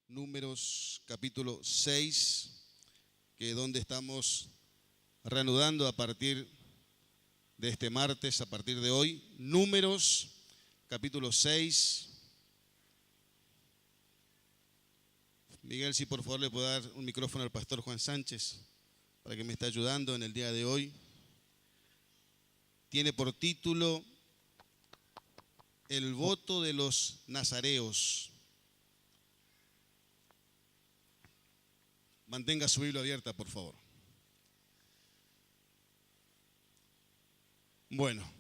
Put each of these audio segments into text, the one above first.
Números capítulo 6, que es donde estamos reanudando a partir de este martes, a partir de hoy. Números capítulo 6. Miguel, si por favor le puedo dar un micrófono al pastor Juan Sánchez para que me esté ayudando en el día de hoy. Tiene por título El voto de los nazareos. Mantenga su Biblia abierta, por favor. Bueno,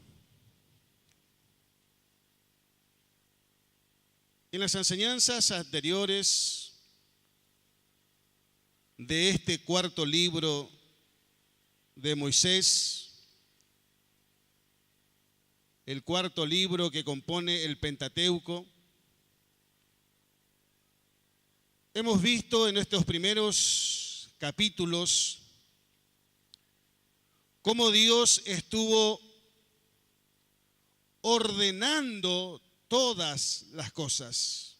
en las enseñanzas anteriores de este cuarto libro de Moisés, el cuarto libro que compone el Pentateuco, hemos visto en estos primeros capítulos cómo Dios estuvo ordenando todas las cosas.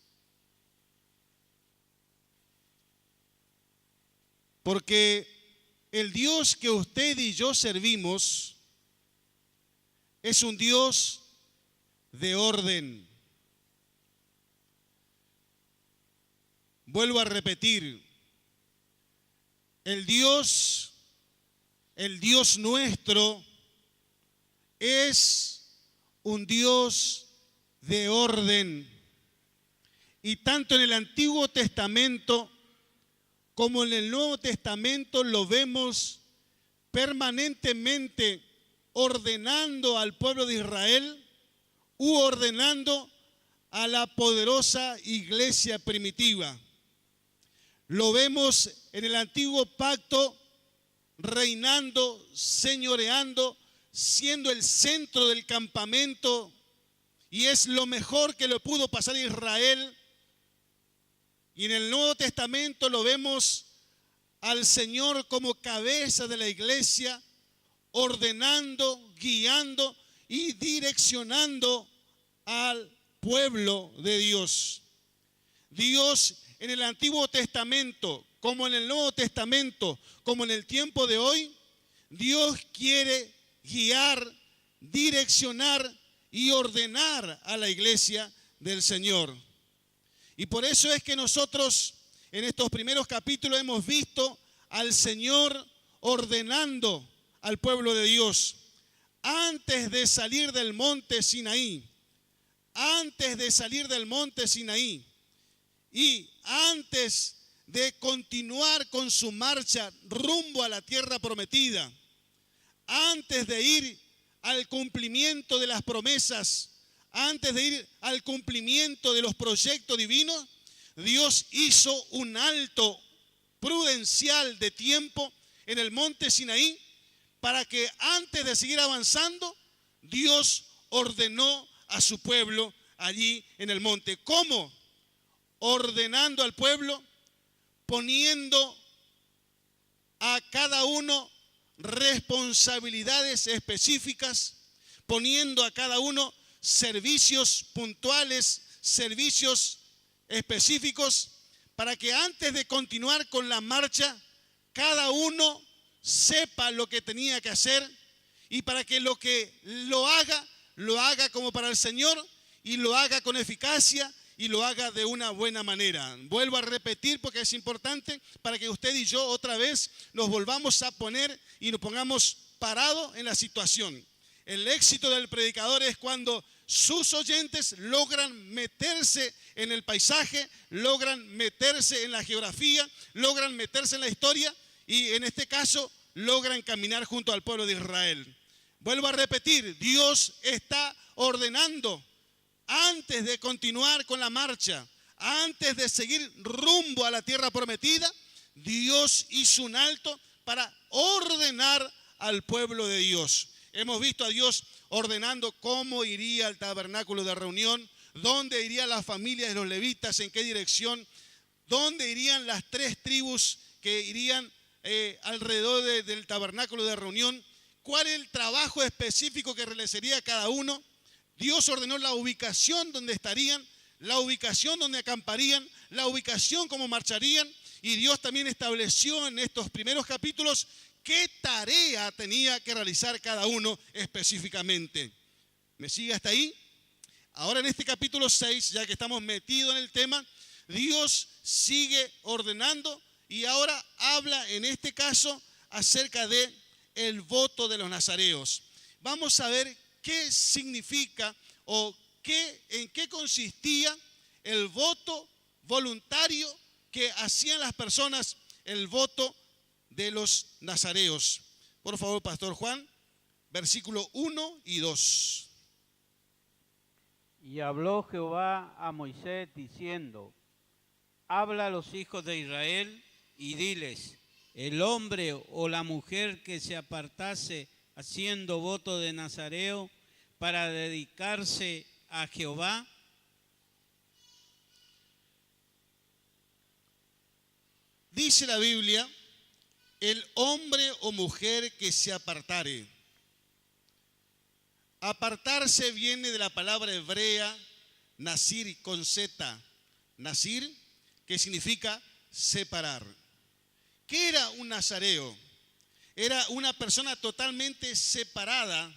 Porque el Dios que usted y yo servimos es un Dios de orden. Vuelvo a repetir, el Dios nuestro es un Dios de orden. Y tanto en el Antiguo Testamento como en el Nuevo Testamento lo vemos permanentemente ordenando al pueblo de Israel u ordenando a la poderosa iglesia primitiva. Lo vemos en el antiguo pacto reinando, señoreando, siendo el centro del campamento, y es lo mejor que le pudo pasar a Israel. Y en el Nuevo Testamento lo vemos al Señor como cabeza de la iglesia, ordenando, guiando y direccionando al pueblo de Dios. Dios en el Antiguo Testamento, como en el Nuevo Testamento, como en el tiempo de hoy, Dios quiere guiar, direccionar y ordenar a la iglesia del Señor. Y por eso es que nosotros en estos primeros capítulos hemos visto al Señor ordenando al pueblo de Dios. Antes de salir del monte Sinaí, y antes de continuar con su marcha rumbo a la tierra prometida, antes de ir al cumplimiento de las promesas, antes de ir al cumplimiento de los proyectos divinos, Dios hizo un alto prudencial de tiempo en el monte Sinaí para que antes de seguir avanzando, Dios ordenó a su pueblo allí en el monte. ¿Cómo? Ordenando al pueblo, poniendo a cada uno responsabilidades específicas, poniendo a cada uno servicios puntuales, servicios específicos, para que antes de continuar con la marcha, cada uno sepa lo que tenía que hacer, y para que lo haga como para el Señor, y lo haga con eficacia, y lo haga de una buena manera. Vuelvo a repetir porque es importante para que usted y yo otra vez nos volvamos a poner y nos pongamos parados en la situación. El éxito del predicador es cuando sus oyentes logran meterse en el paisaje, logran meterse en la geografía, logran meterse en la historia y en este caso logran caminar junto al pueblo de Israel. Vuelvo a repetir, Dios está ordenando antes de continuar con la marcha, antes de seguir rumbo a la tierra prometida. Dios hizo un alto para ordenar al pueblo de Dios. Hemos visto a Dios ordenando cómo iría al tabernáculo de reunión, dónde irían las familias de los levitas, en qué dirección, dónde irían las 3 tribus que irían alrededor del tabernáculo de reunión, cuál es el trabajo específico que realizaría cada uno. Dios ordenó la ubicación donde estarían, la ubicación donde acamparían, la ubicación cómo marcharían, y Dios también estableció en estos primeros capítulos qué tarea tenía que realizar cada uno específicamente. ¿Me sigue hasta ahí? Ahora en este capítulo 6, ya que estamos metidos en el tema, Dios sigue ordenando y ahora habla en este caso acerca de el voto de los nazareos. Vamos a ver qué significa o en qué consistía el voto voluntario que hacían las personas, el voto de los nazareos. Por favor, Pastor Juan, versículo 1 y 2. Y habló Jehová a Moisés diciendo: habla a los hijos de Israel y diles: el hombre o la mujer que se apartase haciendo voto de nazareo para dedicarse a Jehová, dice la Biblia, el hombre o mujer que se apartare. Apartarse viene de la palabra hebrea nazir con z, nazir, que significa separar. ¿Qué era un nazareo? Era una persona totalmente separada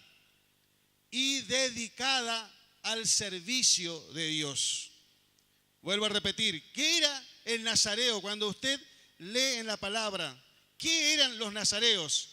y dedicada al servicio de Dios. Vuelvo a repetir, ¿qué era el nazareo? Cuando usted lee en la palabra, ¿qué eran los nazareos?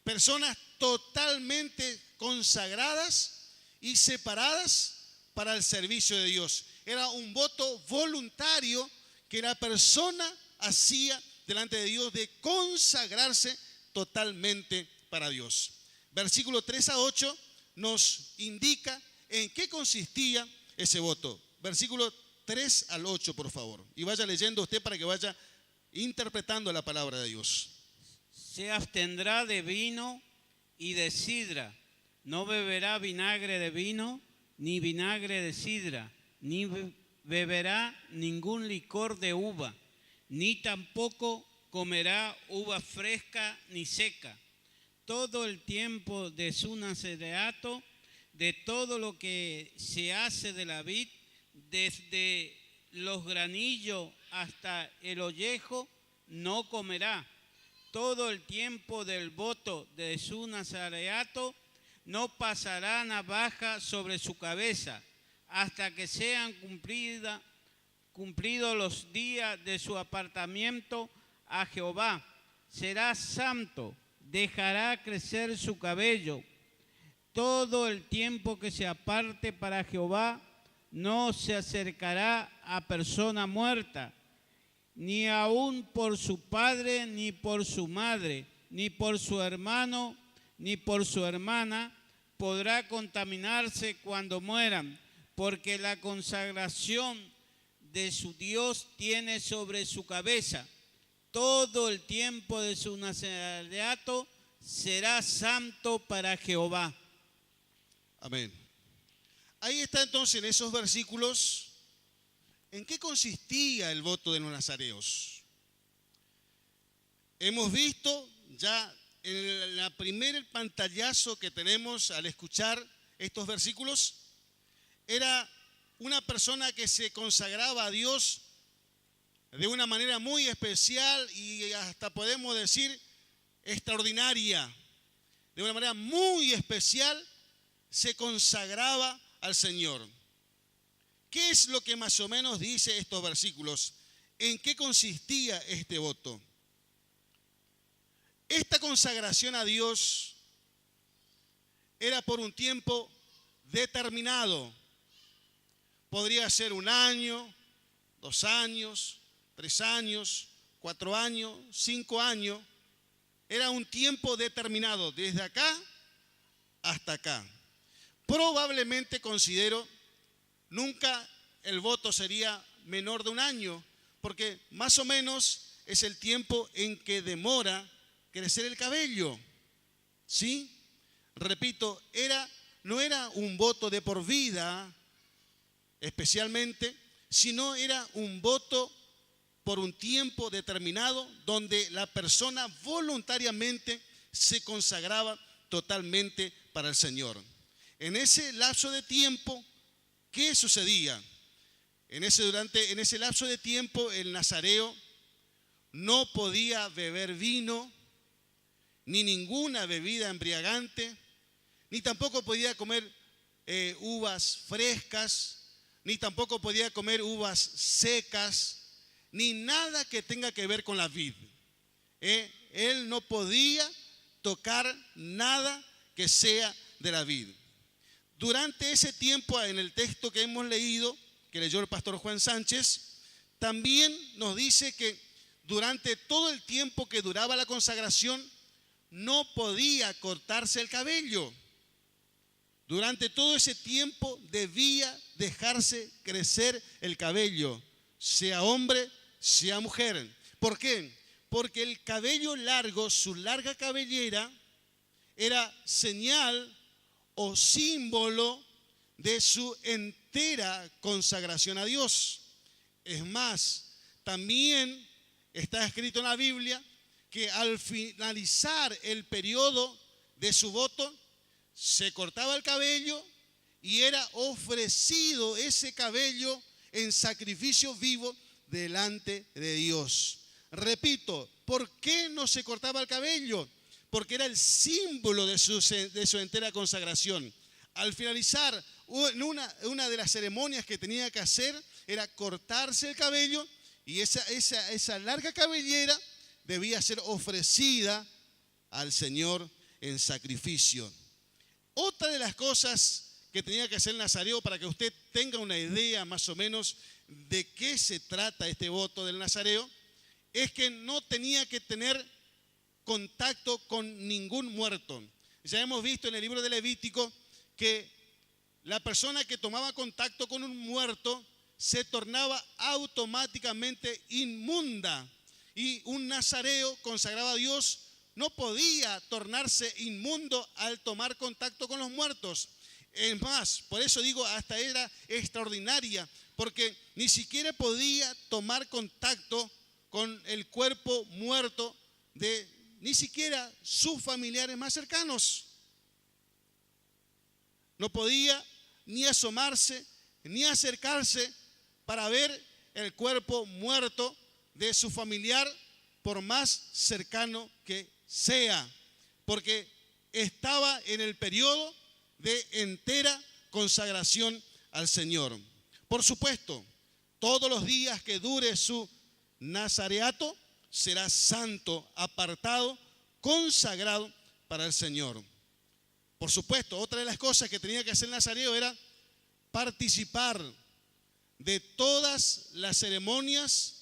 Personas totalmente consagradas y separadas para el servicio de Dios. Era un voto voluntario que la persona hacía delante de Dios de consagrarse totalmente para Dios. Versículo 3 a 8 nos indica en qué consistía ese voto. Versículo 3 al 8, por favor. Y vaya leyendo usted para que vaya interpretando la palabra de Dios. Se abstendrá de vino y de sidra, no beberá vinagre de vino, ni vinagre de sidra, ni beberá ningún licor de uva, ni tampoco comerá uva fresca ni seca. Todo el tiempo de su nazareato, de todo lo que se hace de la vid, desde los granillos hasta el ollejo, no comerá. Todo el tiempo del voto de su nazareato, no pasará navaja sobre su cabeza, hasta que sean cumplidos los días de su apartamiento a Jehová. Será santo, dejará crecer su cabello. Todo el tiempo que se aparte para Jehová, no se acercará a persona muerta, ni aun por su padre, ni por su madre, ni por su hermano, ni por su hermana, podrá contaminarse cuando mueran, porque la consagración de su Dios tiene sobre su cabeza. Todo el tiempo de su nazareato será santo para Jehová. Amén. Ahí está entonces en esos versículos. ¿En qué consistía el voto de los nazareos? Hemos visto ya en el primer pantallazo que tenemos al escuchar estos versículos, era una persona que se consagraba a Dios de una manera muy especial y hasta podemos decir extraordinaria. De una manera muy especial se consagraba al Señor. ¿Qué es lo que más o menos dice estos versículos? ¿En qué consistía este voto? Esta consagración a Dios era por un tiempo determinado. Podría ser 1 año, 2 años, 3 años, 4 años, 5 años. Era un tiempo determinado, desde acá hasta acá. Probablemente considero nunca el voto sería menor de 1 año, porque más o menos es el tiempo en que demora crecer el cabello. ¿Sí? Repito, no era un voto de por vida, especialmente, sino era un voto por un tiempo determinado donde la persona voluntariamente se consagraba totalmente para el Señor. En ese lapso de tiempo, ¿qué sucedía? en ese lapso de tiempo el nazareo no podía beber vino, ni ninguna bebida embriagante, ni tampoco podía comer uvas frescas, ni tampoco podía comer uvas secas, ni nada que tenga que ver con la vid. Él no podía tocar nada que sea de la vid. Durante ese tiempo, en el texto que hemos leído, que leyó el pastor Juan Sánchez, también nos dice que durante todo el tiempo que duraba la consagración, no podía cortarse el cabello. Durante todo ese tiempo debía dejarse crecer el cabello, sea hombre, sea mujer. ¿Por qué? Porque el cabello largo, su larga cabellera, era señal o símbolo de su entera consagración a Dios. Es más, también está escrito en la Biblia que al finalizar el periodo de su voto, se cortaba el cabello y era ofrecido ese cabello en sacrificio vivo delante de Dios. Repito, ¿por qué no se cortaba el cabello? Porque era el símbolo de su entera consagración. Al finalizar una de las ceremonias que tenía que hacer era cortarse el cabello y esa larga cabellera debía ser ofrecida al Señor en sacrificio. Otra de las cosas que tenía que hacer el nazareo, para que usted tenga una idea más o menos de qué se trata este voto del nazareo, es que no tenía que tener contacto con ningún muerto. Ya hemos visto en el libro de Levítico que la persona que tomaba contacto con un muerto se tornaba automáticamente inmunda, y un nazareo consagrado a Dios no podía tornarse inmundo al tomar contacto con los muertos. Es más, por eso digo, hasta era extraordinaria, porque ni siquiera podía tomar contacto con el cuerpo muerto de ni siquiera sus familiares más cercanos. No podía ni asomarse, ni acercarse para ver el cuerpo muerto de su familiar, por más cercano que sea, porque estaba en el periodo de entera consagración al Señor. Por supuesto, todos los días que dure su nazareato será santo, apartado, consagrado para el Señor. Por supuesto, otra de las cosas que tenía que hacer el nazareo era participar de todas las ceremonias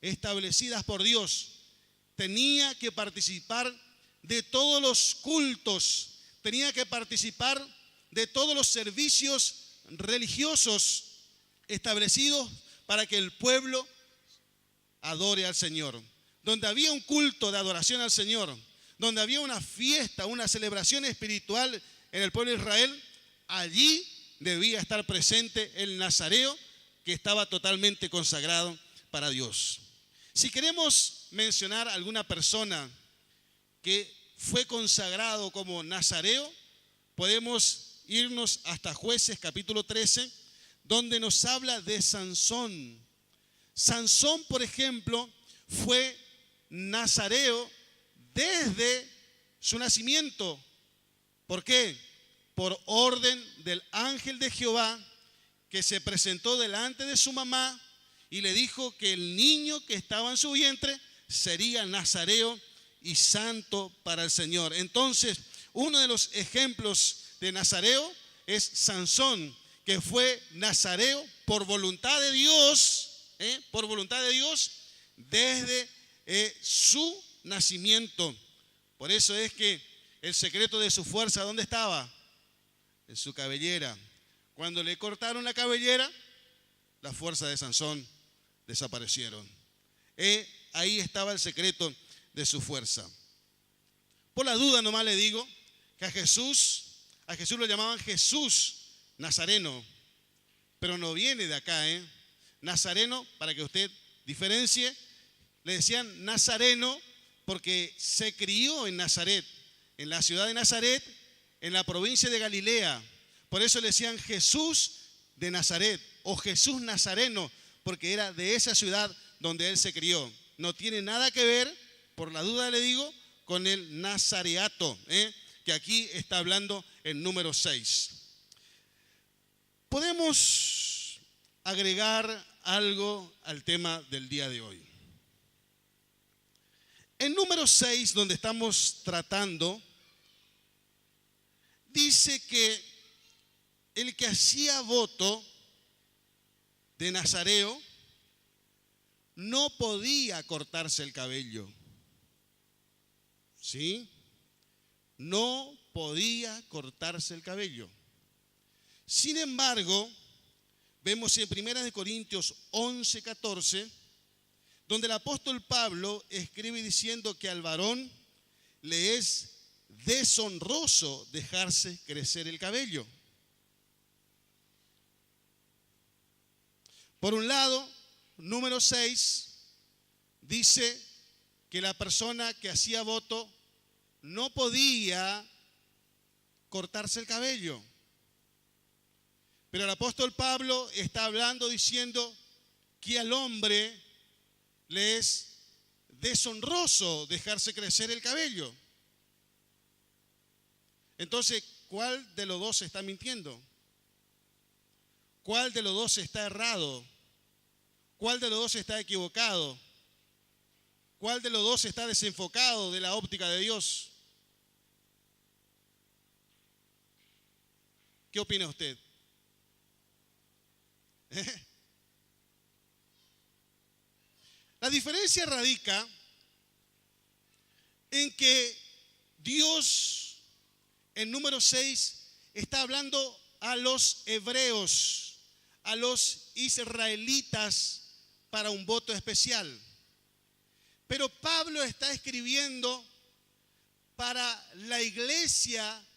establecidas por Dios. Tenía que participar de todos los cultos, tenía que participar de todos los servicios religiosos establecidos para que el pueblo adore al Señor. Donde había un culto de adoración al Señor, donde había una fiesta, una celebración espiritual en el pueblo de Israel, allí debía estar presente el nazareo, que estaba totalmente consagrado para Dios. Si queremos mencionar a alguna persona que fue consagrado como nazareo, podemos irnos hasta Jueces capítulo 13, donde nos habla de Sansón. Sansón, por ejemplo, fue nazareo desde su nacimiento. ¿Por qué? Por orden del ángel de Jehová, que se presentó delante de su mamá y le dijo que el niño que estaba en su vientre sería nazareo y santo para el Señor. Entonces, uno de los ejemplos de nazareo es Sansón, que fue nazareo por voluntad de Dios, desde su nacimiento. Por eso es que el secreto de su fuerza, ¿dónde estaba? En su cabellera. Cuando le cortaron la cabellera, las fuerzas de Sansón desaparecieron. Ahí estaba el secreto de su fuerza. Por la duda nomás le digo que a Jesús lo llamaban Jesús Nazareno, pero no viene de acá, Nazareno, para que usted diferencie, le decían Nazareno porque se crió en Nazaret, en la ciudad de Nazaret, en la provincia de Galilea. Por eso le decían Jesús de Nazaret, o Jesús Nazareno, porque era de esa ciudad donde él se crió. No tiene nada que ver, por la duda le digo, con el nazareato, que aquí está hablando en número 6. Podemos agregar algo al tema del día de hoy. En número 6, donde estamos tratando, dice que el que hacía voto de nazareo no podía cortarse el cabello. ¿Sí? No podía cortarse el cabello. Sin embargo, vemos en 1 Corintios 11:14, donde el apóstol Pablo escribe diciendo que al varón le es deshonroso dejarse crecer el cabello. Por un lado, número 6, dice que la persona que hacía voto no podía cortarse el cabello. Pero el apóstol Pablo está hablando diciendo que al hombre le es deshonroso dejarse crecer el cabello. Entonces, ¿cuál de los dos está mintiendo? ¿Cuál de los dos está errado? ¿Cuál de los dos está equivocado? ¿Cuál de los dos está desenfocado de la óptica de Dios? ¿Qué opina usted? La diferencia radica en que Dios, en número 6, está hablando a los hebreos, a los israelitas, para un voto especial. Pero Pablo está escribiendo para la iglesia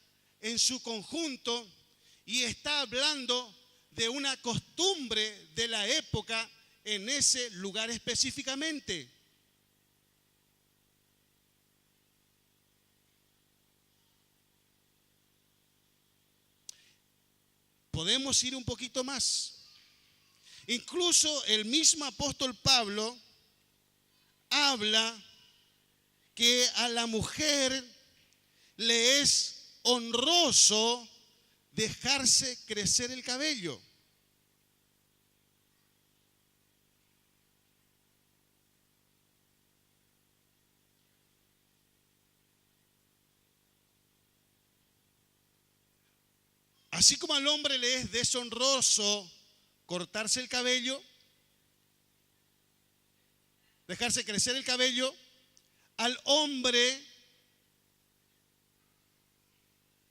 en su conjunto y está hablando de una costumbre de la época en ese lugar específicamente. Podemos ir un poquito más. Incluso el mismo apóstol Pablo habla que a la mujer le es honroso dejarse crecer el cabello. Así como al hombre le es deshonroso cortarse el cabello, dejarse crecer el cabello, al hombre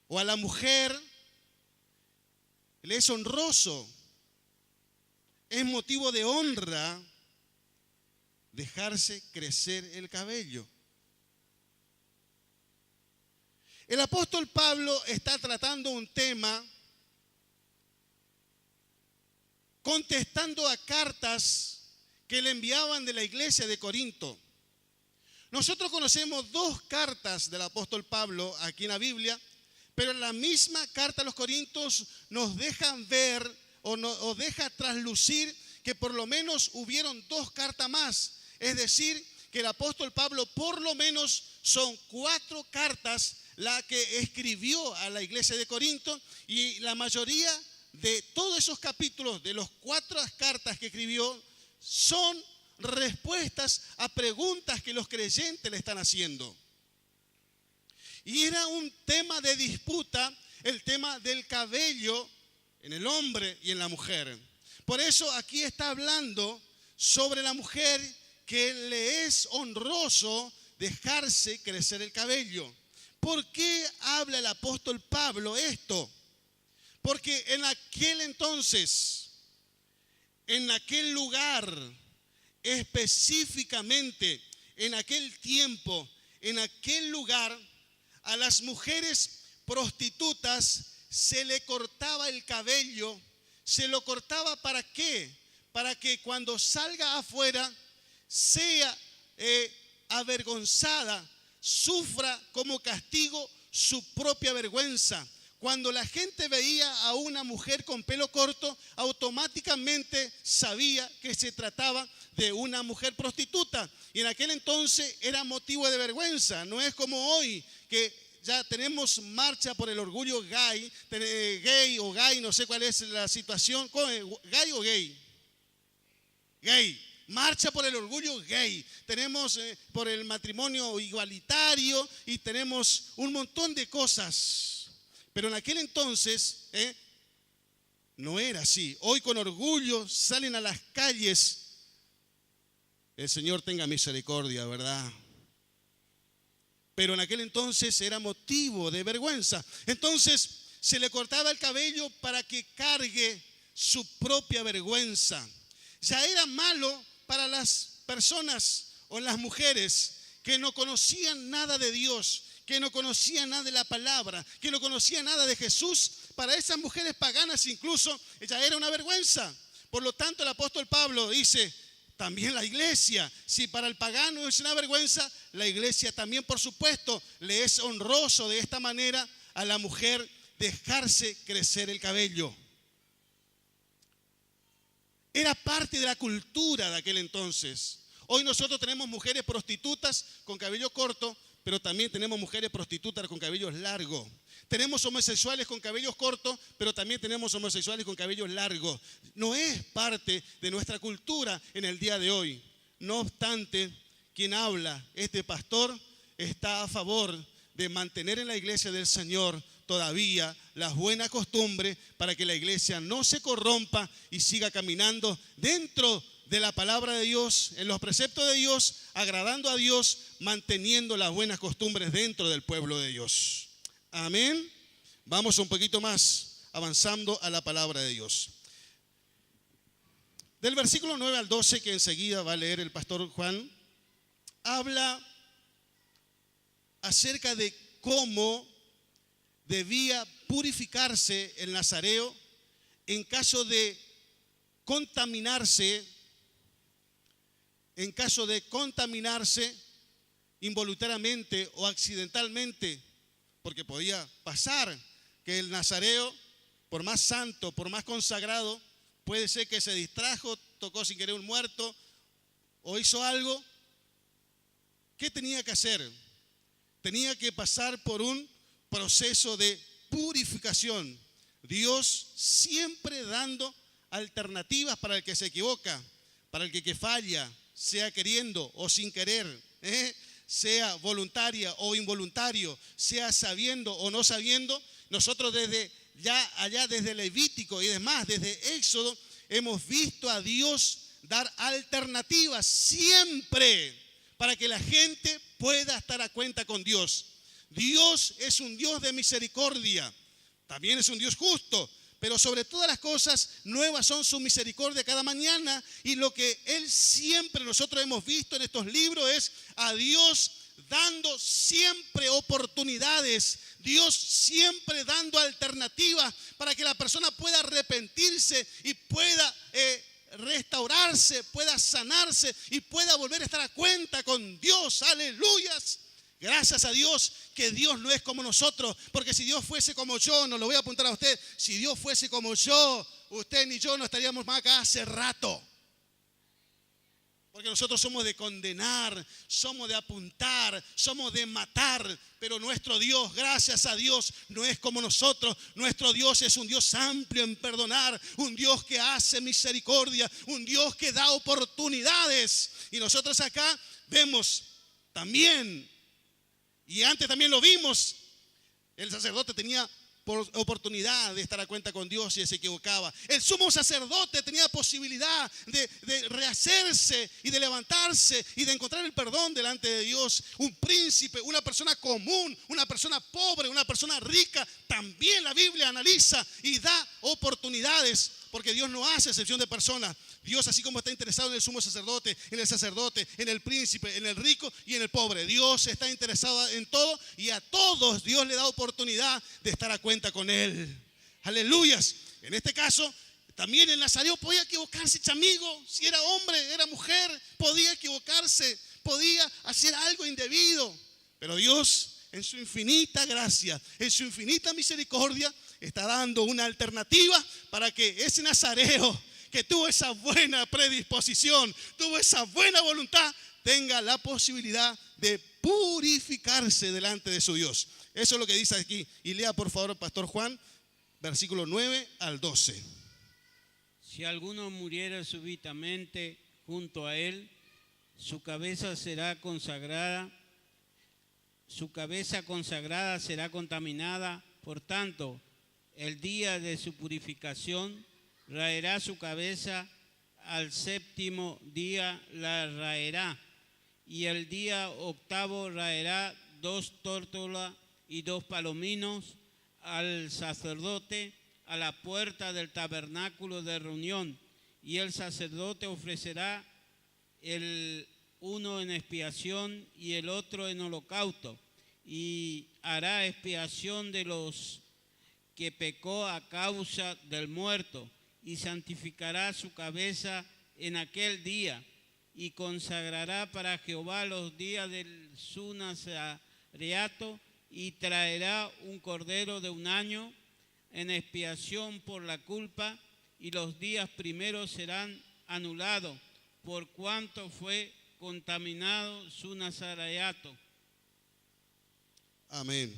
o a la mujer le es honroso, es motivo de honra dejarse crecer el cabello. El apóstol Pablo está tratando un tema contestando a cartas que le enviaban de la iglesia de Corinto. Nosotros conocemos 2 cartas del apóstol Pablo aquí en la Biblia, pero en la misma carta a los Corintios nos dejan ver o deja traslucir que por lo menos hubieron 2 cartas más. Es decir, que el apóstol Pablo por lo menos son 4 cartas la que escribió a la iglesia de Corinto, y la mayoría de todos esos capítulos, de los 4 cartas que escribió, son respuestas a preguntas que los creyentes le están haciendo. Y era un tema de disputa, el tema del cabello en el hombre y en la mujer. Por eso aquí está hablando sobre la mujer que le es honroso dejarse crecer el cabello. ¿Por qué habla el apóstol Pablo esto? Porque en aquel entonces, en aquel lugar, específicamente en aquel tiempo, en aquel lugar, a las mujeres prostitutas se le cortaba el cabello. ¿Se lo cortaba para qué? Para que cuando salga afuera sea avergonzada, sufra como castigo su propia vergüenza. cuando la gente veía a una mujer con pelo corto, automáticamente sabía que se trataba de una mujer prostituta. Y en aquel entonces era motivo de vergüenza. No es como hoy, que ya tenemos marcha por el orgullo gay, o gay, no sé cuál es la situación. ¿Gay o gay? Gay. Marcha por el orgullo gay. Tenemos por el matrimonio igualitario y tenemos un montón de cosas. Pero en aquel entonces no era así. Hoy con orgullo salen a las calles. El Señor tenga misericordia, ¿verdad? Pero en aquel entonces era motivo de vergüenza. Entonces se le cortaba el cabello para que cargue su propia vergüenza. Ya era malo para las personas o las mujeres que no conocían nada de Dios, que no conocían nada de la palabra, que no conocían nada de Jesús. Para esas mujeres paganas incluso ya era una vergüenza. Por lo tanto, el apóstol Pablo dice, también la iglesia, si para el pagano es una vergüenza, la iglesia también, por supuesto, le es honroso de esta manera a la mujer dejarse crecer el cabello. Era parte de la cultura de aquel entonces. Hoy nosotros tenemos mujeres prostitutas con cabello corto, pero también tenemos mujeres prostitutas con cabellos largos. Tenemos homosexuales con cabellos cortos, pero también tenemos homosexuales con cabellos largos. No es parte de nuestra cultura en el día de hoy. No obstante, quien habla, este pastor, está a favor de mantener en la iglesia del Señor todavía las buenas costumbres para que la iglesia no se corrompa y siga caminando dentro de la palabra de Dios, en los preceptos de Dios, agradando a Dios, manteniendo las buenas costumbres dentro del pueblo de Dios. Amén. Vamos un poquito más avanzando a la palabra de Dios. Del versículo 9 al 12, que enseguida va a leer el pastor Juan, habla acerca de cómo debía purificarse el nazareo en caso de contaminarse involuntariamente o accidentalmente, porque podía pasar que el nazareo, por más santo, por más consagrado, puede ser que se distrajo, tocó sin querer un muerto o hizo algo. ¿Qué tenía que hacer? Tenía que pasar por un proceso de purificación. Dios siempre dando alternativas para el que se equivoca, para el que falla, sea queriendo o sin querer, sea voluntaria o involuntario, sea sabiendo o no sabiendo. Nosotros desde Levítico y demás, desde Éxodo, hemos visto a Dios dar alternativas siempre para que la gente pueda estar a cuenta con Dios. Dios es un Dios de misericordia, también es un Dios justo, pero sobre todas las cosas nuevas son su misericordia cada mañana. Y lo que Él siempre, nosotros hemos visto en estos libros, es a Dios dando siempre oportunidades, Dios siempre dando alternativas para que la persona pueda arrepentirse y pueda restaurarse, pueda sanarse y pueda volver a estar a cuenta con Dios. Aleluyas. Gracias a Dios que Dios no es como nosotros, porque si Dios fuese como yo, no lo voy a apuntar a usted, si Dios fuese como yo, usted ni yo no estaríamos más acá hace rato. Porque nosotros somos de condenar, somos de apuntar, somos de matar, pero nuestro Dios, gracias a Dios, no es como nosotros. Nuestro Dios es un Dios amplio en perdonar, un Dios que hace misericordia, un Dios que da oportunidades. Y nosotros acá vemos también, y antes también lo vimos, el sacerdote tenía oportunidad de estar a cuenta con Dios si se equivocaba. El sumo sacerdote tenía posibilidad de rehacerse y de levantarse y de encontrar el perdón delante de Dios. Un príncipe, una persona común, una persona pobre, una persona rica, también la Biblia analiza y da oportunidades, porque Dios no hace excepción de personas. Dios, así como está interesado en el sumo sacerdote, en el príncipe, en el rico y en el pobre, Dios está interesado en todo, y a todos Dios le da oportunidad de estar a cuenta con Él. Aleluyas. En este caso, también el nazareo podía equivocarse, chamigo. Si era hombre, era mujer, podía equivocarse, podía hacer algo indebido. Pero Dios, en su infinita gracia, en su infinita misericordia, está dando una alternativa para que ese nazareo que tuvo esa buena predisposición, tuvo esa buena voluntad, tenga la posibilidad de purificarse delante de su Dios. Eso es lo que dice aquí. Y lea por favor, Pastor Juan, versículo 9 al 12. Si alguno muriera súbitamente junto a él, su cabeza consagrada será contaminada. Por tanto, el día de su purificación raerá su cabeza, al séptimo día la raerá, y el día octavo raerá 2 tórtolas y 2 palominos al sacerdote a la puerta del tabernáculo de reunión, y el sacerdote ofrecerá el uno en expiación y el otro en holocausto, y hará expiación de los que pecó a causa del muerto, y santificará su cabeza en aquel día, y consagrará para Jehová los días de su nazareato, y traerá un cordero de un año en expiación por la culpa, y los días primeros serán anulados, por cuanto fue contaminado su nazareato. Amén.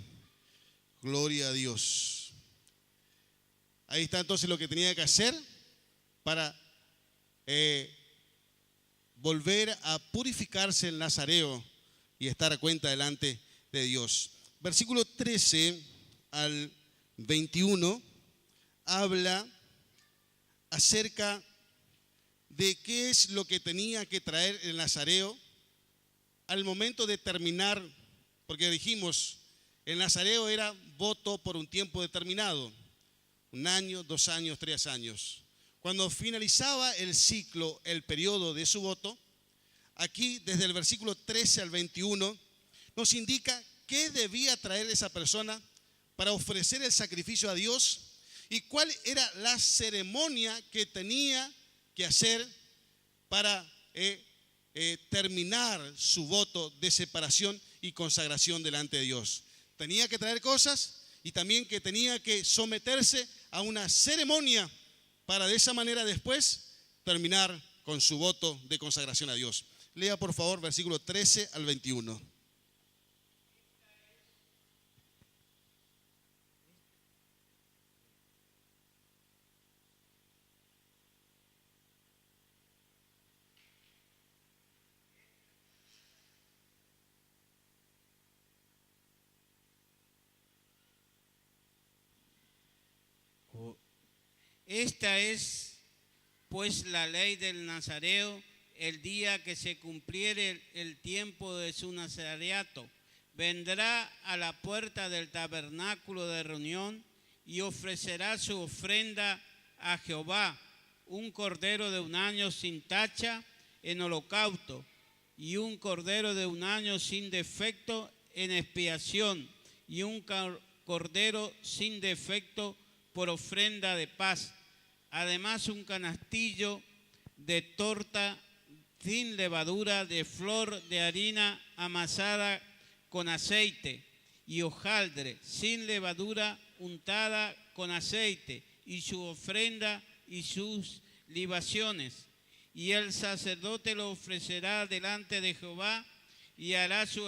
Gloria a Dios. Ahí está entonces lo que tenía que hacer para volver a purificarse el nazareo y estar a cuenta delante de Dios. Versículo 13 al 21 habla acerca de qué es lo que tenía que traer el nazareo al momento de terminar, porque dijimos, el nazareo era voto por un tiempo determinado, 1 año, 2 años, 3 años. Cuando finalizaba el ciclo, el periodo de su voto, aquí desde el versículo 13 al 21 nos indica qué debía traer esa persona para ofrecer el sacrificio a Dios y cuál era la ceremonia que tenía que hacer para terminar su voto de separación y consagración delante de Dios. Tenía que traer cosas y también que tenía que someterse a una ceremonia para de esa manera después terminar con su voto de consagración a Dios. Lea por favor versículo 13 al 21. Esta es pues la ley del nazareo: el día que se cumpliere el tiempo de su nazareato, vendrá a la puerta del tabernáculo de reunión y ofrecerá su ofrenda a Jehová, un cordero de 1 año sin tacha en holocausto, y un cordero de 1 año sin defecto en expiación, y un cordero sin defecto por ofrenda de paz. Además, un canastillo de torta sin levadura, de flor de harina amasada con aceite, y hojaldre sin levadura untada con aceite, y su ofrenda y sus libaciones. Y el sacerdote lo ofrecerá delante de Jehová, y hará su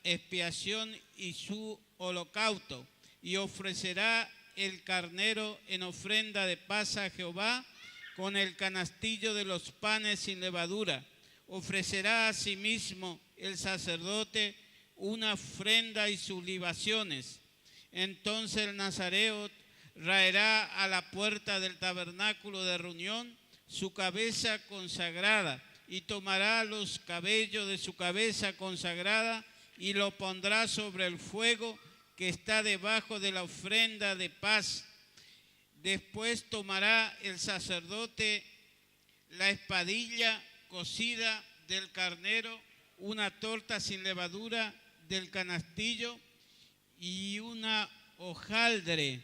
expiación y su holocausto, y ofrecerá el carnero en ofrenda de paz a Jehová con el canastillo de los panes sin levadura. Ofrecerá asimismo el sacerdote una ofrenda y sus libaciones. Entonces el nazareo raerá a la puerta del tabernáculo de reunión su cabeza consagrada, y tomará los cabellos de su cabeza consagrada y lo pondrá sobre el fuego que está debajo de la ofrenda de paz. Después tomará el sacerdote la espadilla cocida del carnero, una torta sin levadura del canastillo y una hojaldre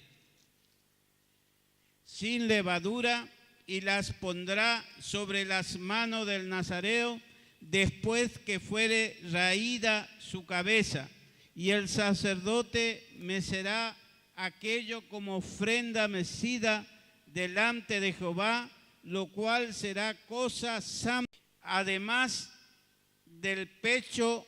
sin levadura, y las pondrá sobre las manos del nazareo después que fuere raída su cabeza, y el sacerdote mecerá aquello como ofrenda mecida delante de Jehová, lo cual será cosa santa. Además del pecho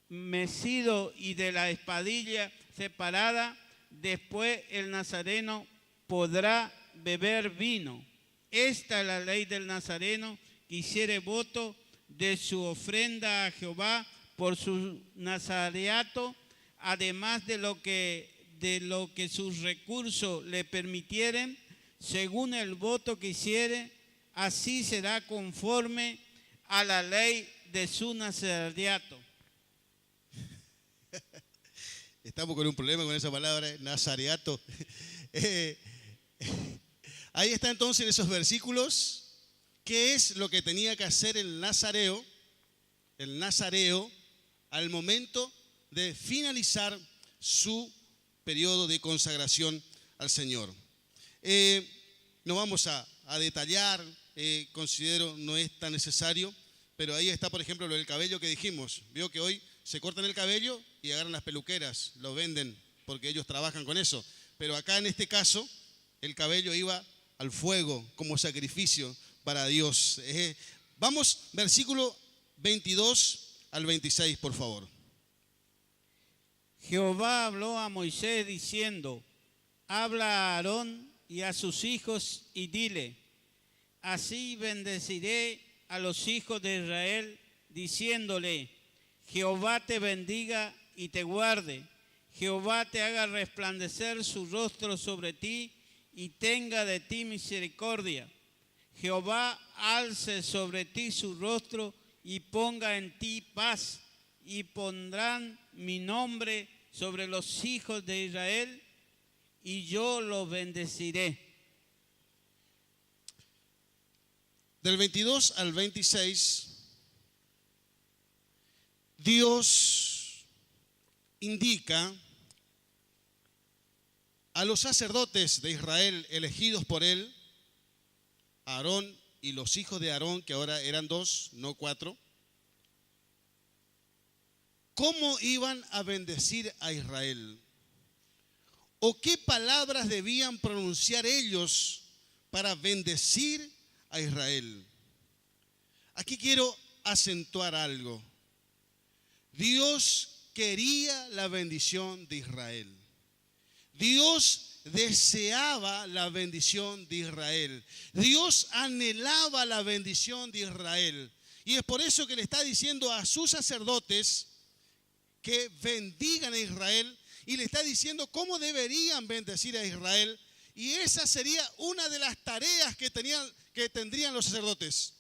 mecido y de la espadilla separada, después el nazareno podrá beber vino. Esta es la ley del nazareno que hiciere voto de su ofrenda a Jehová por su nazareato, además de lo que sus recursos le permitieren, según el voto que hiciere, así será conforme a la ley de su nazareato. Estamos con un problema con esa palabra, nazareato. Ahí está entonces en esos versículos. ¿Qué es lo que tenía que hacer el nazareo al momento de finalizar su periodo de consagración al Señor? No vamos a detallar, considero no es tan necesario, pero ahí está, por ejemplo, lo del cabello que dijimos. Veo que hoy se cortan el cabello y agarran las peluqueras, lo venden porque ellos trabajan con eso. Pero acá en este caso, el cabello iba al fuego como sacrificio para Dios. Vamos, versículo 22 al 26, por favor. Jehová habló a Moisés diciendo: habla a Aarón y a sus hijos y dile: así bendeciré a los hijos de Israel, diciéndole: Jehová te bendiga y te guarde. Jehová te haga resplandecer su rostro sobre ti y tenga de ti misericordia. Jehová alce sobre ti su rostro y ponga en ti paz, y pondrán mi nombre sobre los hijos de Israel, y yo los bendeciré. Del 22 al 26, Dios indica a los sacerdotes de Israel elegidos por él, Aarón y los hijos de Aarón, que ahora eran 2, no 4, cómo iban a bendecir a Israel, o qué palabras debían pronunciar ellos para bendecir a Israel. Aquí quiero acentuar algo. Dios quería la bendición de Israel. Dios deseaba la bendición de Israel. Dios anhelaba la bendición de Israel. Y es por eso que le está diciendo a sus sacerdotes que bendigan a Israel, y le está diciendo cómo deberían bendecir a Israel. Y esa sería una de las tareas que tendrían los sacerdotes.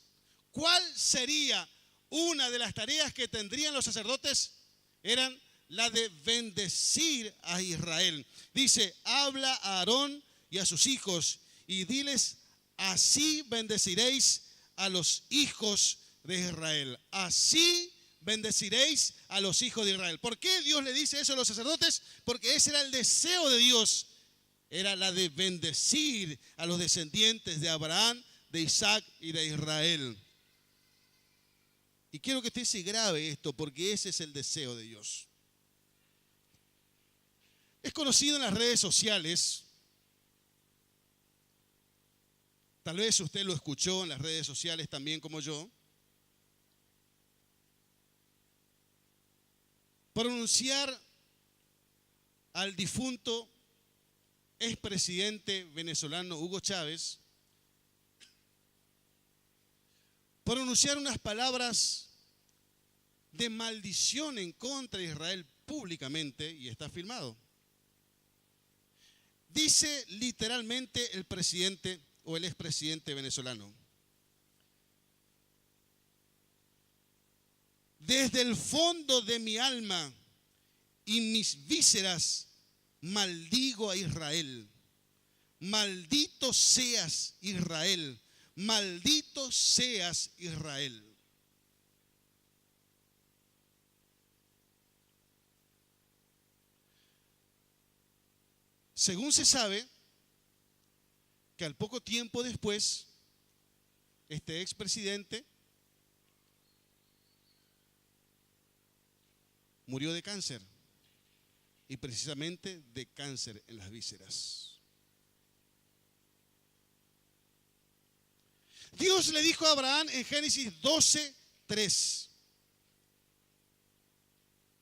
¿Cuál sería una de las tareas que tendrían los sacerdotes? Eran la de bendecir a Israel. Dice: habla a Aarón y a sus hijos y diles: así bendeciréis a los hijos de Israel. Así bendeciréis a los hijos de Israel. ¿Por qué Dios le dice eso a los sacerdotes? Porque ese era el deseo de Dios. Era la de bendecir a los descendientes de Abraham, de Isaac y de Israel. Y quiero que usted se grabe esto, porque ese es el deseo de Dios. Es conocido en las redes sociales, tal vez usted lo escuchó en las redes sociales también como yo, pronunciar al difunto expresidente venezolano Hugo Chávez, pronunciar unas palabras de maldición en contra de Israel públicamente, y está filmado. Dice literalmente el presidente o el expresidente venezolano: desde el fondo de mi alma y mis vísceras maldigo a Israel. Maldito seas, Israel. Maldito seas, Israel. Según se sabe, que al poco tiempo después, este expresidente murió de cáncer. y precisamente de cáncer en las vísceras. Dios le dijo a Abraham en Génesis 12:3.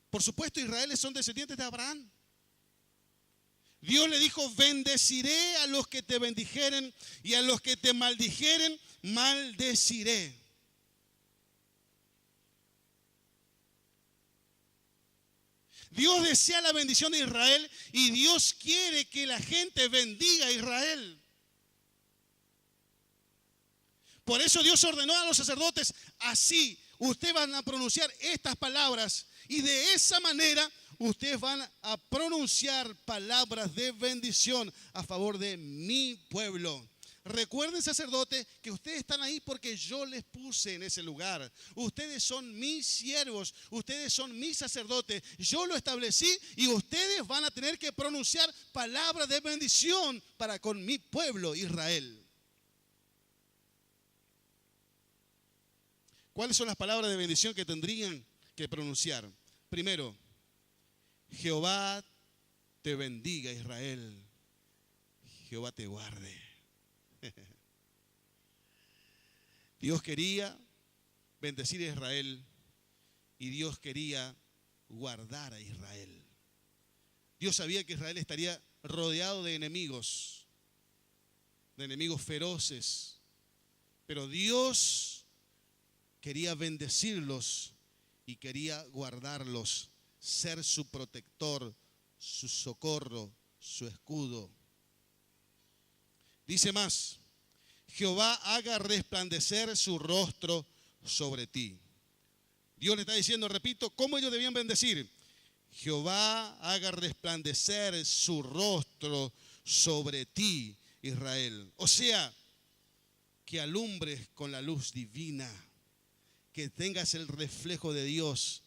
Por supuesto, Israel son descendientes de Abraham. Dios le dijo, bendeciré a los que te bendijeren y a los que te maldijeren, maldeciré. Dios desea la bendición de Israel y Dios quiere que la gente bendiga a Israel. Por eso Dios ordenó a los sacerdotes, así ustedes van a pronunciar estas palabras y de esa manera ustedes van a pronunciar palabras de bendición a favor de mi pueblo. Recuerden, sacerdotes, que ustedes están ahí porque yo les puse en ese lugar. Ustedes son mis siervos, ustedes son mis sacerdotes. Yo lo establecí y ustedes van a tener que pronunciar palabras de bendición para con mi pueblo Israel. ¿Cuáles son las palabras de bendición que tendrían que pronunciar? Primero, Jehová te bendiga, Israel. Jehová te guarde. Dios quería bendecir a Israel y Dios quería guardar a Israel. Dios sabía que Israel estaría rodeado de enemigos feroces, pero Dios quería bendecirlos y quería guardarlos, ser su protector, su socorro, su escudo. Dice más, Jehová haga resplandecer su rostro sobre ti. Dios le está diciendo, repito, ¿cómo ellos debían bendecir? Jehová haga resplandecer su rostro sobre ti, Israel. O sea, que alumbres con la luz divina, que tengas el reflejo de Dios,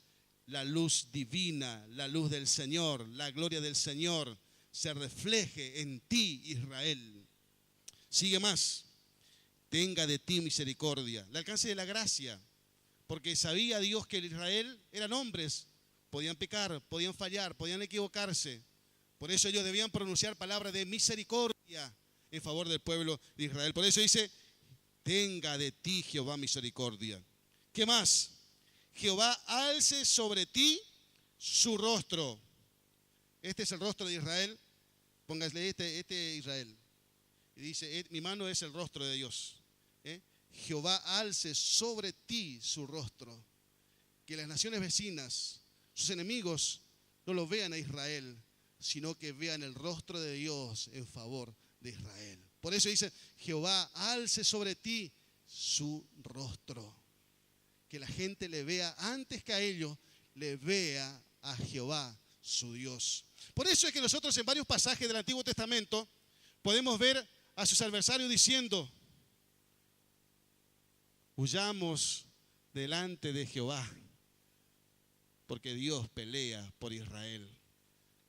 la luz divina, la luz del Señor, la gloria del Señor, se refleje en ti, Israel. Sigue más, tenga de ti misericordia, el alcance de la gracia, porque sabía Dios que Israel eran hombres, podían pecar, podían fallar, podían equivocarse. Por eso ellos debían pronunciar palabras de misericordia en favor del pueblo de Israel. Por eso dice, tenga de ti Jehová misericordia. ¿Qué más? Jehová alce sobre ti su rostro. Este es el rostro de Israel. Póngale este Israel. Y dice, mi mano es el rostro de Dios. Jehová alce sobre ti su rostro. Que las naciones vecinas, sus enemigos, no lo vean a Israel, sino que vean el rostro de Dios en favor de Israel. Por eso dice, Jehová alce sobre ti su rostro. Que la gente le vea, antes que a ellos, le vea a Jehová, su Dios. Por eso es que nosotros en varios pasajes del Antiguo Testamento podemos ver a sus adversarios diciendo, huyamos delante de Jehová, porque Dios pelea por Israel.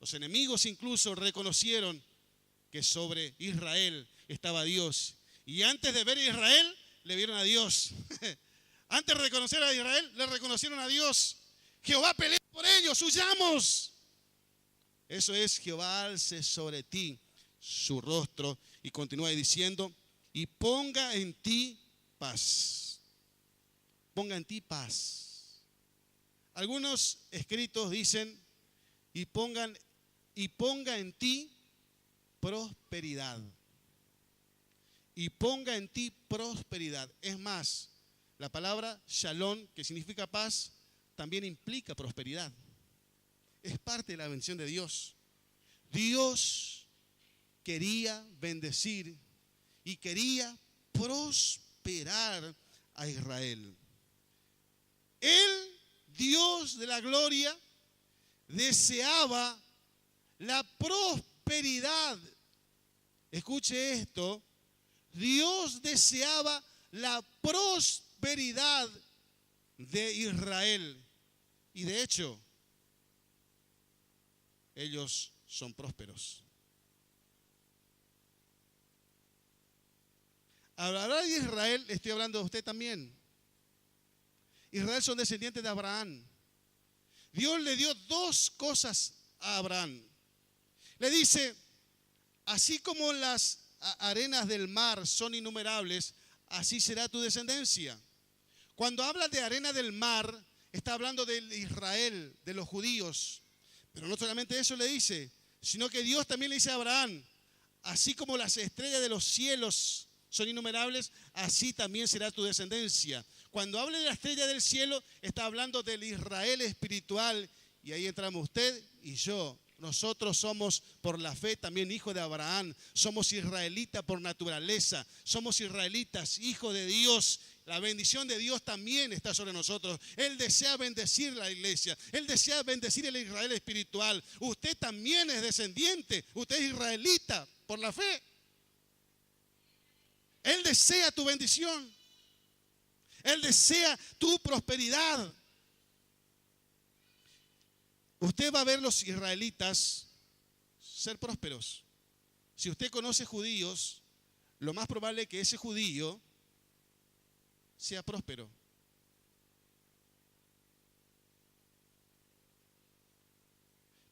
Los enemigos incluso reconocieron que sobre Israel estaba Dios. Y antes de ver a Israel, le vieron a Dios. Antes de reconocer a Israel, le reconocieron a Dios. Jehová pelea por ellos, huyamos. Eso es, Jehová alce sobre ti su rostro. Y continúa diciendo, y ponga en ti paz. Ponga en ti paz. Algunos escritos dicen, y ponga en ti prosperidad. Y ponga en ti prosperidad. Es más, la palabra shalom, que significa paz, también implica prosperidad. Es parte de la bendición de Dios. Dios quería bendecir y quería prosperar a Israel. El Dios de la gloria deseaba la prosperidad. Escuche esto. Dios deseaba la prosperidad de Israel. Y de hecho, ellos son prósperos. Al hablar de Israel, estoy hablando de usted también. Israel son descendientes de Abraham. Dios le dio dos cosas a Abraham. Le dice, así como las arenas del mar son innumerables, así será tu descendencia. Cuando habla de arena del mar, está hablando de Israel, de los judíos. Pero no solamente eso le dice, sino que Dios también le dice a Abraham, así como las estrellas de los cielos son innumerables, así también será tu descendencia. Cuando habla de la estrella del cielo, está hablando del Israel espiritual. Y ahí entramos usted y yo. Nosotros somos por la fe también hijos de Abraham. Somos israelitas por naturaleza. Somos israelitas, hijos de Dios. La bendición de Dios también está sobre nosotros. Él desea bendecir la iglesia. Él desea bendecir el Israel espiritual. Usted también es descendiente. Usted es israelita por la fe. Él desea tu bendición. Él desea tu prosperidad. Usted va a ver los israelitas ser prósperos. Si usted conoce judíos, lo más probable es que ese judío sea próspero.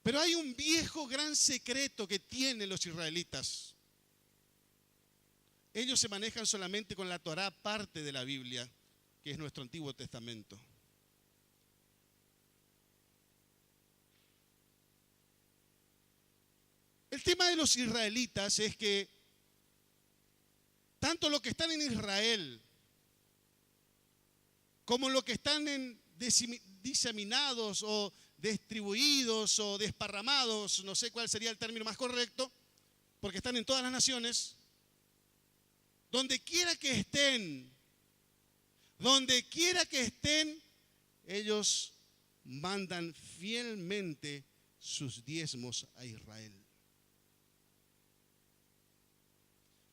Pero hay un viejo gran secreto que tienen los israelitas. Ellos se manejan solamente con la Torá, parte de la Biblia, que es nuestro Antiguo Testamento. El tema de los israelitas es que tanto los que están en Israel como los que están diseminados o distribuidos o desparramados, no sé cuál sería el término más correcto, porque están en todas las naciones, donde quiera que estén, ellos mandan fielmente sus diezmos a Israel.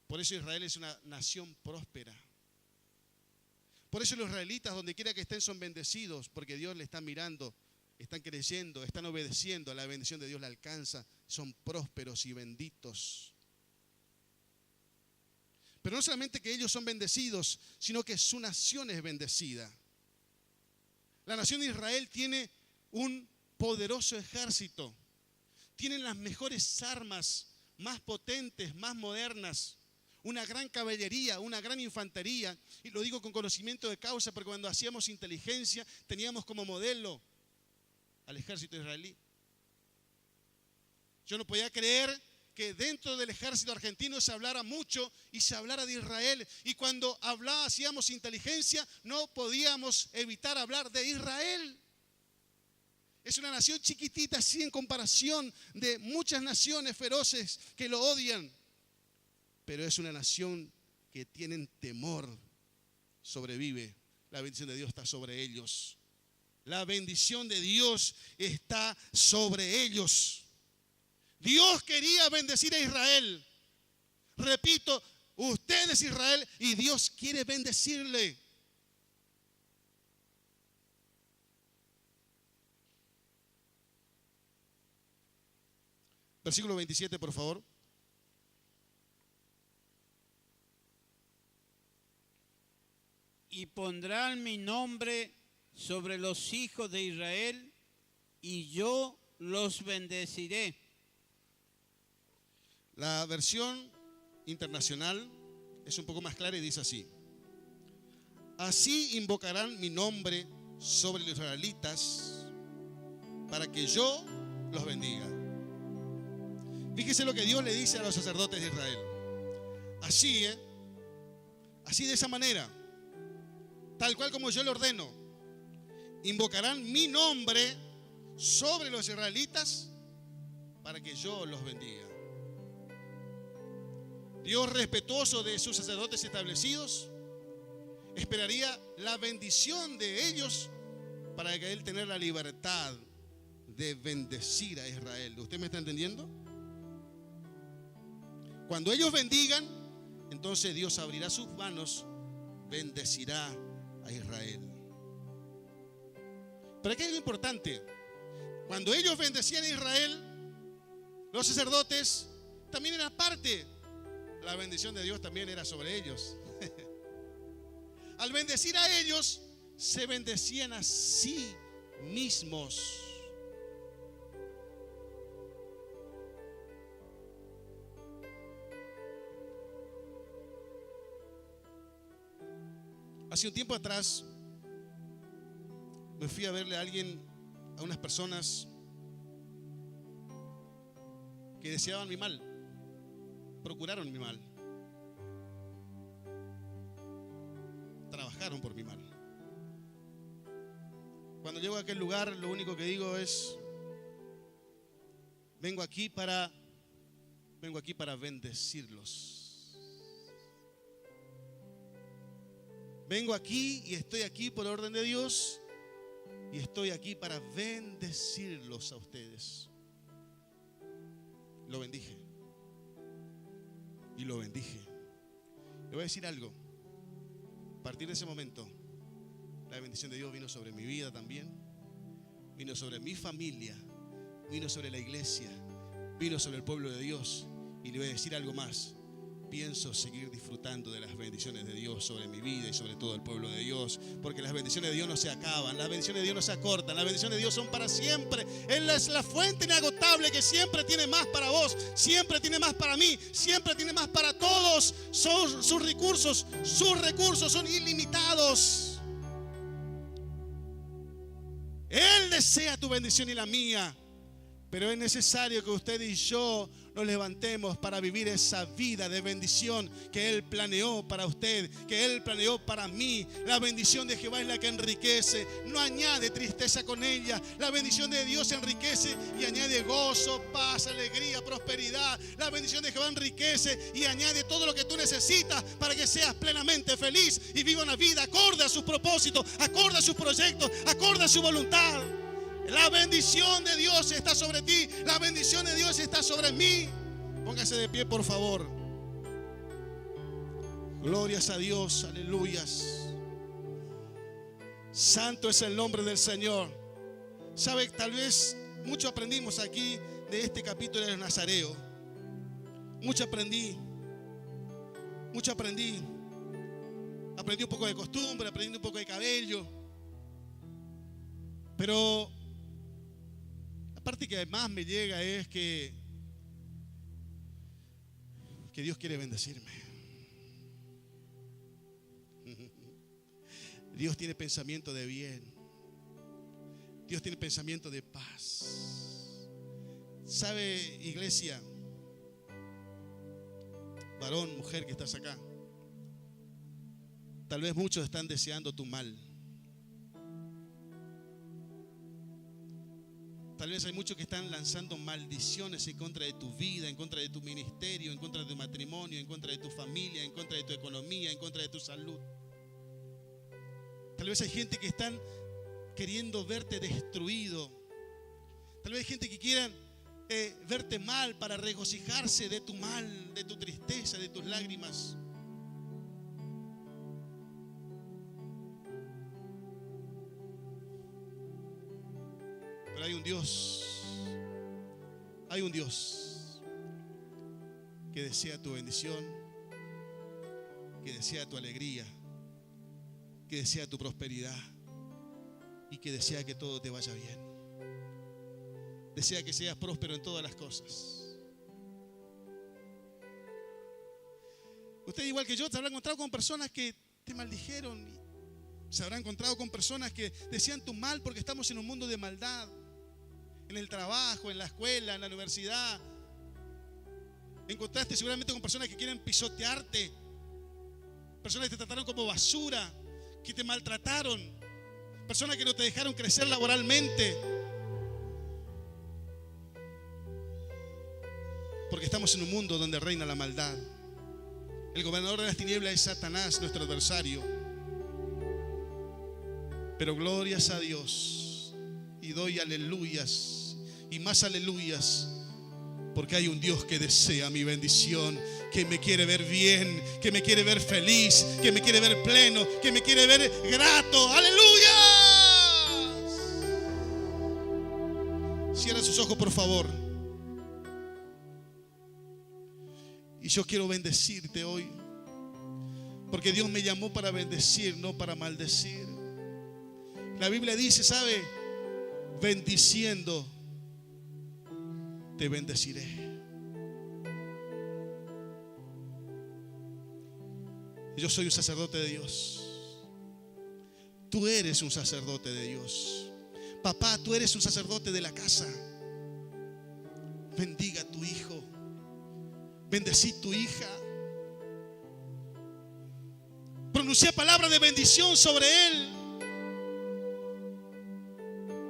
Por eso Israel es una nación próspera. Por eso los israelitas, donde quiera que estén, son bendecidos, porque Dios le está mirando, están creyendo, están obedeciendo, la bendición de Dios la alcanza, son prósperos y benditos. Pero no solamente que ellos son bendecidos, sino que su nación es bendecida. La nación de Israel tiene un poderoso ejército. Tienen las mejores armas, más potentes, más modernas. Una gran caballería, una gran infantería. Y lo digo con conocimiento de causa, porque cuando hacíamos inteligencia teníamos como modelo al ejército israelí. Yo no podía creer que dentro del ejército argentino se hablara mucho y se hablara de Israel. Y cuando hacíamos inteligencia, no podíamos evitar hablar de Israel. Es una nación chiquitita, así en comparación de muchas naciones feroces que lo odian. Pero es una nación que tienen temor, sobrevive. La bendición de Dios está sobre ellos. La bendición de Dios está sobre ellos. Dios quería bendecir a Israel. Repito, usted es Israel y Dios quiere bendecirle. Versículo 27, por favor. Y pondrán mi nombre sobre los hijos de Israel, y yo los bendeciré. La versión internacional es un poco más clara y dice así: así invocarán mi nombre sobre los israelitas para que yo los bendiga. Fíjese lo que Dios le dice a los sacerdotes de Israel. Así, así de esa manera, tal cual como yo le ordeno, invocarán mi nombre sobre los israelitas para que yo los bendiga. Dios, respetuoso de sus sacerdotes establecidos, esperaría la bendición de ellos para que Él tenga la libertad de bendecir a Israel. ¿Usted me está entendiendo? Cuando ellos bendigan, entonces Dios abrirá sus manos, bendecirá a Israel. Pero aquí hay algo importante. Cuando ellos bendecían a Israel, los sacerdotes también eran parte. La bendición de Dios también era sobre ellos. Al bendecir a ellos, se bendecían a sí mismos. Hace un tiempo atrás me fui a verle a unas personas que deseaban mi mal, procuraron mi mal, trabajaron por mi mal. Cuando llego a aquel lugar, lo único que digo es: vengo aquí para bendecirlos. Vengo aquí y estoy aquí por orden de Dios, y estoy aquí para bendecirlos a ustedes. Lo bendije. Y lo bendije. Le voy a decir algo. A partir de ese momento, la bendición de Dios vino sobre mi vida también. Vino sobre mi familia. Vino sobre la iglesia. Vino sobre el pueblo de Dios. Y le voy a decir algo más. Pienso seguir disfrutando de las bendiciones de Dios sobre mi vida y sobre todo el pueblo de Dios, porque las bendiciones de Dios no se acaban, las bendiciones de Dios no se acortan, las bendiciones de Dios son para siempre. Él es la fuente inagotable que siempre tiene más para vos, siempre tiene más para mí, siempre tiene más para todos. Sus recursos son ilimitados. Él desea tu bendición y la mía, pero es necesario que usted y yo nos levantemos para vivir esa vida de bendición que Él planeó para usted, que Él planeó para mí. La bendición de Jehová es la que enriquece, no añade tristeza con ella. La bendición de Dios enriquece y añade gozo, paz, alegría, prosperidad. La bendición de Jehová enriquece y añade todo lo que tú necesitas para que seas plenamente feliz y viva una vida acorde a sus propósitos, acorde a sus proyectos, acorde a su voluntad. La bendición de Dios está sobre ti. La bendición de Dios está sobre mí. Póngase de pie, por favor. Glorias a Dios, aleluyas. Santo es el nombre del Señor. Sabe, tal vez mucho aprendimos aquí de este capítulo de Nazareo. Mucho aprendí. Aprendí un poco de costumbre, aprendí un poco de cabello. Pero la parte que más me llega es que Dios quiere bendecirme. Dios tiene pensamiento de bien. Dios tiene pensamiento de paz. ¿Sabe, iglesia? Varón, mujer que estás acá. Tal vez muchos están deseando tu mal. Tal vez hay muchos que están lanzando maldiciones en contra de tu vida, en contra de tu ministerio, en contra de tu matrimonio, en contra de tu familia, en contra de tu economía, en contra de tu salud. Tal vez hay gente que están queriendo verte destruido. Tal vez hay gente que quiera verte mal para regocijarse de tu mal, de tu tristeza, de tus lágrimas. Pero hay un Dios que desea tu bendición, que desea tu alegría, que desea tu prosperidad y que desea que todo te vaya bien. Desea que seas próspero en todas las cosas. Usted, igual que yo, se habrá encontrado con personas que te maldijeron. Se habrá encontrado con personas que decían tu mal porque estamos en un mundo de maldad. En el trabajo, en la escuela, en la universidad. Encontraste seguramente con personas que quieren pisotearte. Personas que te trataron como basura, que te maltrataron. Personas que no te dejaron crecer laboralmente. Porque estamos en un mundo donde reina la maldad. El gobernador de las tinieblas es Satanás, nuestro adversario. Pero glorias a Dios. Y doy aleluyas y más aleluyas, porque hay un Dios que desea mi bendición, que me quiere ver bien, que me quiere ver feliz, que me quiere ver pleno, que me quiere ver grato. ¡Aleluya! Cierra sus ojos, por favor. Y yo quiero bendecirte hoy, porque Dios me llamó para bendecir, no para maldecir. La Biblia dice, ¿sabe? Bendiciendo te bendeciré. Yo soy un sacerdote de Dios. Tú eres un sacerdote de Dios. Papá, tú eres un sacerdote de la casa. Bendiga a tu hijo. Bendecí tu hija. Pronuncia palabra de bendición sobre él.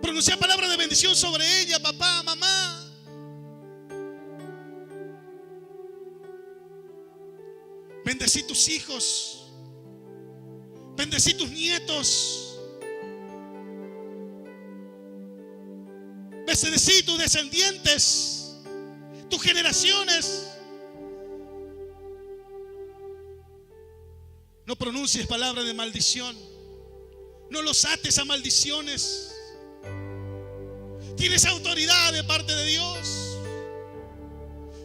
Pronuncia palabra de bendición sobre ella, papá, mamá. Bendecí tus hijos. Bendecí tus nietos. Bendecí tus descendientes, tus generaciones. No pronuncies palabras de maldición. No los ates a maldiciones. Tienes autoridad de parte de Dios.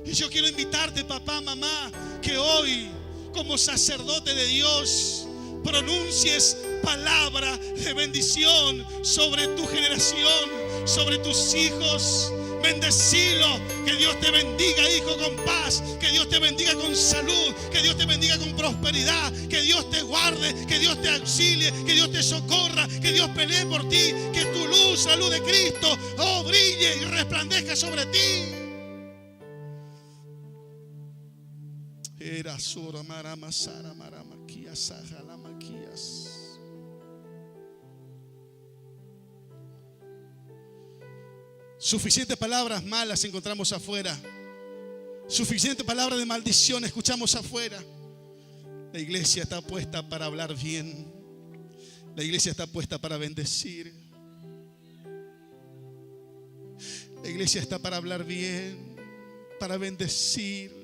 Y yo quiero invitarte, papá, mamá, que hoy, como sacerdote de Dios, pronuncies palabra de bendición sobre tu generación, sobre tus hijos. Bendecilo. Que Dios te bendiga, hijo, con paz. Que Dios te bendiga con salud. Que Dios te bendiga con prosperidad. Que Dios te guarde. Que Dios te auxilie. Que Dios te socorra. Que Dios pelee por ti. Que tu luz, la luz de Cristo, brille y resplandezca sobre ti. Era sura marama sara marama kia saja la maquías. Suficientes palabras malas encontramos afuera. Suficientes palabras de maldición escuchamos afuera. La iglesia está puesta para hablar bien. La iglesia está puesta para bendecir. La iglesia está para hablar bien, para bendecir.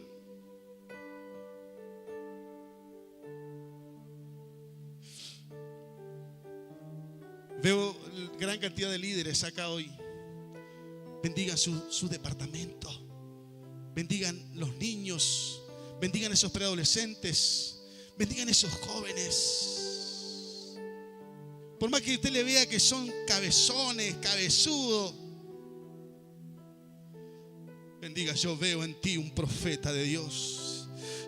Veo gran cantidad de líderes acá hoy. Bendigan su departamento. Bendigan los niños. Bendigan esos preadolescentes. Bendigan esos jóvenes. Por más que usted le vea que son cabezones, cabezudos, bendiga, yo veo en ti un profeta de Dios.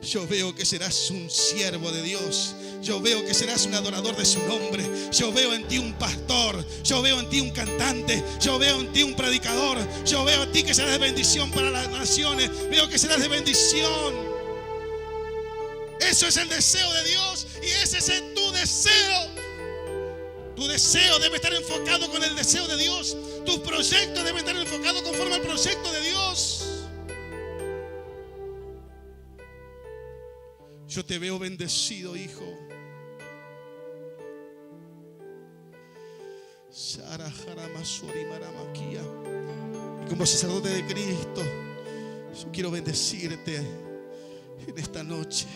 Yo veo que serás un siervo de Dios. Yo veo que serás un adorador de su nombre. Yo veo en ti un pastor. Yo veo en ti un cantante. Yo veo en ti un predicador. Yo veo en ti que serás de bendición para las naciones. Veo que serás de bendición. Eso es el deseo de Dios. Y ese es tu deseo. Tu deseo debe estar enfocado con el deseo de Dios. Tus proyectos deben estar enfocados conforme al proyecto de Dios. Yo te veo bendecido, hijo. Y como sacerdote de Cristo, yo quiero bendecirte en esta noche.